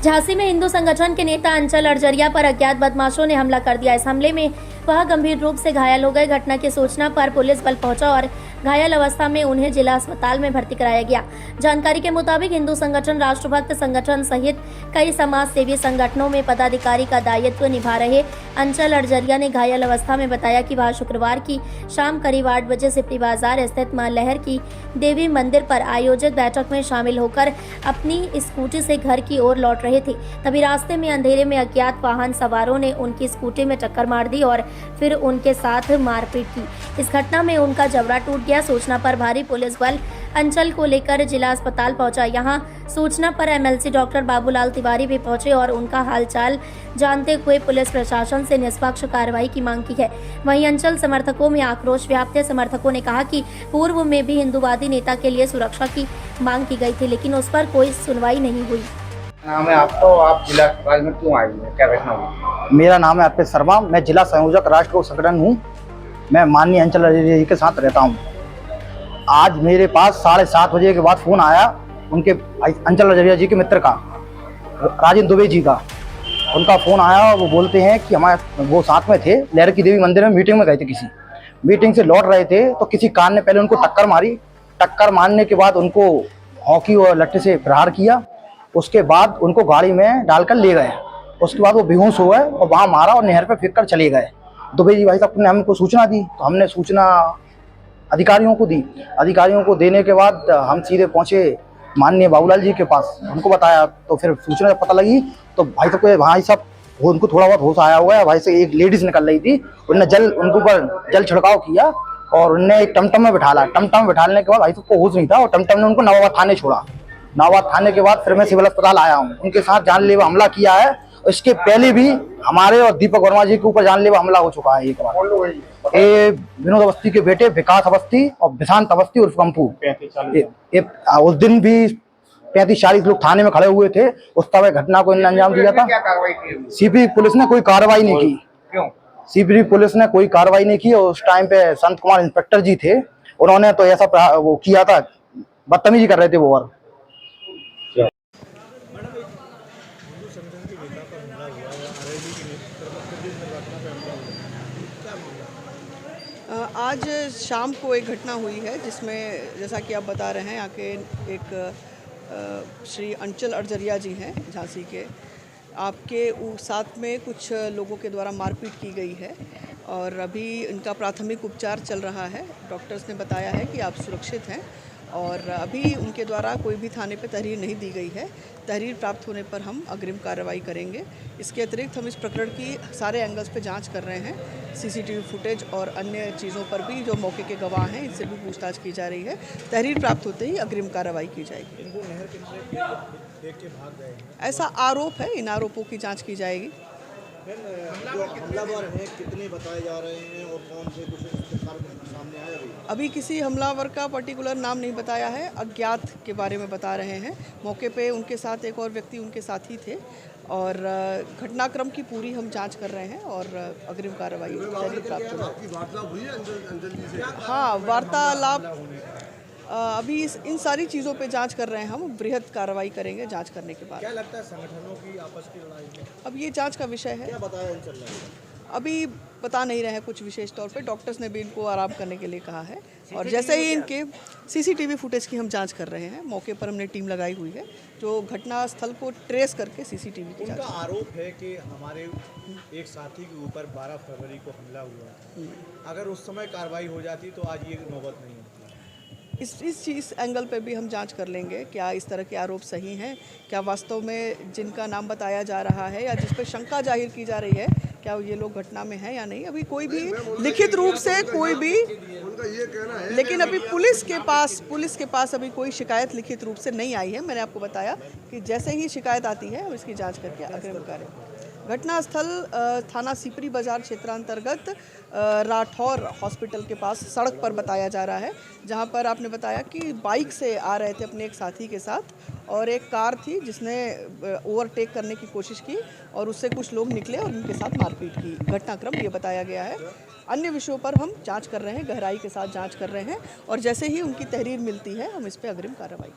झांसी में हिंदू संगठन के नेता अंचल अरजरिया पर अज्ञात बदमाशों ने हमला कर दिया। इस हमले में वह गंभीर रूप से घायल हो गए। घटना की सूचना पर पुलिस बल पहुंचा और घायल अवस्था में उन्हें जिला अस्पताल में भर्ती कराया गया। जानकारी के मुताबिक हिंदू संगठन, राष्ट्रभक्त संगठन सहित कई समाज सेवी संगठनों में पदाधिकारी का दायित्व निभा रहे अंचल अरजरिया ने घायल अवस्था में बताया कि वह शुक्रवार की शाम करीब 8 बजे सिपरी बाजार स्थित मां लहर की देवी मंदिर पर आयोजित बैठक में शामिल होकर अपनी स्कूटी से घर की ओर लौट रहे थे। तभी रास्ते में अंधेरे में अज्ञात वाहन सवारों ने उनकी स्कूटी में टक्कर मार दी और फिर उनके साथ मारपीट की। इस घटना में उनका जबड़ा टूट गया। सूचना पर भारी पुलिस बल अंचल को लेकर जिला अस्पताल पहुंचा। यहां सूचना पर एमएलसी डॉक्टर बाबूलाल तिवारी भी पहुंचे और उनका हालचाल जानते हुए पुलिस प्रशासन से निष्पक्ष कार्रवाई की मांग की है। वहीं अंचल समर्थकों में आक्रोश व्याप्त है। समर्थकों ने कहा कि पूर्व में भी हिंदूवादी नेता के लिए सुरक्षा की मांग की गई थी, लेकिन उस पर कोई सुनवाई नहीं हुई। नाम है आपको, आप जिला अस्पताल में क्यों आए हैं, क्या घटना हुई? मेरा नाम है अर्पित शर्मा, मैं जिला संयोजक राष्ट्रभक्त संगठन हूँ। मैं माननीय अंचल अरजरिया जी के साथ रहता हूँ। आज मेरे पास 7:30 बजे के बाद फ़ोन आया उनके अंचल अरजरिया जी के मित्र का, राजेंद्र दुबे जी का। उनका फ़ोन आया, वो बोलते हैं कि हमारे वो साथ में थे, लहर की देवी मंदिर में मीटिंग में गए थे, किसी मीटिंग से लौट रहे थे तो किसी कार ने पहले उनको टक्कर मारी। टक्कर मारने के बाद उनको हॉकी और लट्ठे से प्रहार किया। उसके बाद उनको गाड़ी में डालकर ले गए। उसके बाद वो बेहोश हो गए और वहाँ मारा और नहर पे फेंक कर चले गए। दुबे जी भाई साहब ने हमको सूचना दी तो हमने सूचना अधिकारियों को दी। अधिकारियों को देने के बाद हम सीधे पहुँचे माननीय बाबूलाल जी के पास, उनको बताया। तो फिर सूचना जब पता लगी तो भाई साहब उनको थोड़ा बहुत होश आया हुआ है। भाई से एक लेडीज निकल रही थी, उन्होंने उनको ऊपर जल छिड़काव किया और उनने एक टमटम में बिठाला। टमटम में बिठाने के बाद भाई साहब को होश नहीं था और टमटम ने उनको नवाबाद थाने छोड़ा। नवाबाद थाने के बाद फिर मैं सिविल अस्पताल आया हूँ। उनके साथ जानलेवा हमला किया है। इसके पहले भी हमारे और दीपक वर्मा जी के ऊपर जानलेवा हमला हो चुका है एक बार। ये विनोद अवस्थी के बेटे विकास अवस्थी और विशांत अवस्थी उर्फ कंपू, उस दिन भी 35-40 लोग थाने में खड़े हुए थे। उस समय घटना को इन्होंने अंजाम दिया था। सीपी पुलिस ने कोई कार्रवाई नहीं की। क्यों? सीपी पुलिस ने कोई कार्रवाई नहीं की और उस टाइम पे संत कुमार इंस्पेक्टर जी थे, उन्होंने तो ऐसा वो किया था, बदतमीजी कर रहे थे वो। और आज शाम को एक घटना हुई है जिसमें जैसा कि आप बता रहे हैं, यहाँ के एक श्री अंचल अरजरिया जी हैं झांसी के, आपके साथ में कुछ लोगों के द्वारा मारपीट की गई है और अभी इनका प्राथमिक उपचार चल रहा है। डॉक्टर्स ने बताया है कि आप सुरक्षित हैं और अभी उनके द्वारा कोई भी थाने पे तहरीर नहीं दी गई है। तहरीर प्राप्त होने पर हम अग्रिम कार्रवाई करेंगे। इसके अतिरिक्त हम इस प्रकरण की सारे एंगल्स पे जांच कर रहे हैं। सीसीटीवी फुटेज और अन्य चीज़ों पर भी जो मौके के गवाह हैं इनसे भी पूछताछ की जा रही है। तहरीर प्राप्त होते ही अग्रिम कार्रवाई की जाएगी। ऐसा आरोप है, इन आरोपों की जाँच की जाएगी। जो हमलावर हैं कितने बताए जा रहे हैं और कौन से कुछ सामने आया? अभी किसी हमलावर का पर्टिकुलर नाम नहीं बताया है, अज्ञात के बारे में बता रहे हैं। मौके पे उनके साथ एक और व्यक्ति उनके साथी थे और घटनाक्रम की पूरी हम जांच कर रहे हैं और अग्रिम कार्रवाई प्राप्त होगी। हाँ, वार्तालाप अभी इन सारी चीज़ों पे जांच कर रहे हैं। हम बृहद कार्रवाई करेंगे जांच करने के बाद। क्या लगता है संगठनों की आपस की लड़ाई में? अब ये जांच का विषय है। क्या बताया चल रहा है? अभी बता नहीं रहे हैं कुछ विशेष तौर पे। डॉक्टर्स ने भी इनको आराम करने के लिए कहा है और जैसे ही इनके सीसीटीवी फुटेज की हम जांच कर रहे हैं। मौके पर हमने टीम लगाई हुई है जो घटना स्थल को ट्रेस करके सीसीटीवी की जांच। उनका आरोप है कि हमारे एक साथी के ऊपर 12 फरवरी को हमला हुआ। अगर उस समय कार्रवाई हो जाती तो आज ये नौबत नहीं होती। इस एंगल पे भी हम जांच कर लेंगे। क्या इस तरह के आरोप सही हैं? क्या वास्तव में जिनका नाम बताया जा रहा है या जिस पर शंका जाहिर की जा रही है, क्या ये लोग घटना में हैं या नहीं? अभी कोई भी लिखित रूप से कोई भी, लेकिन अभी पुलिस के पास अभी कोई शिकायत लिखित रूप से नहीं आई है। मैंने आपको बताया कि जैसे ही शिकायत आती है हम इसकी जांच करके अग्रिम कार्य। घटनास्थल थाना सिपरी बाजार क्षेत्रांतर्गत राठौर हॉस्पिटल के पास सड़क पर बताया जा रहा है, जहां पर आपने बताया कि बाइक से आ रहे थे अपने एक साथी के साथ और एक कार थी जिसने ओवरटेक करने की कोशिश की और उससे कुछ लोग निकले और उनके साथ मारपीट की। घटनाक्रम ये बताया गया है। अन्य विषयों पर हम जांच कर रहे हैं, गहराई के साथ जांच कर रहे हैं और जैसे ही उनकी तहरीर मिलती है हम इस पर अग्रिम कार्रवाई